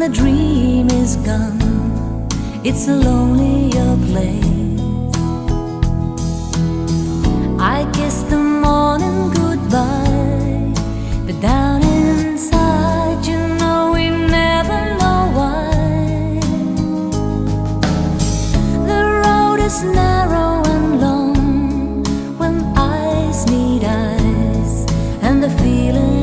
the dream is gone, it's a lonelier place. I kiss the morning goodbye, but down inside, you know we never know why. The road is narrow and long when eyes meet eyes, and the feeling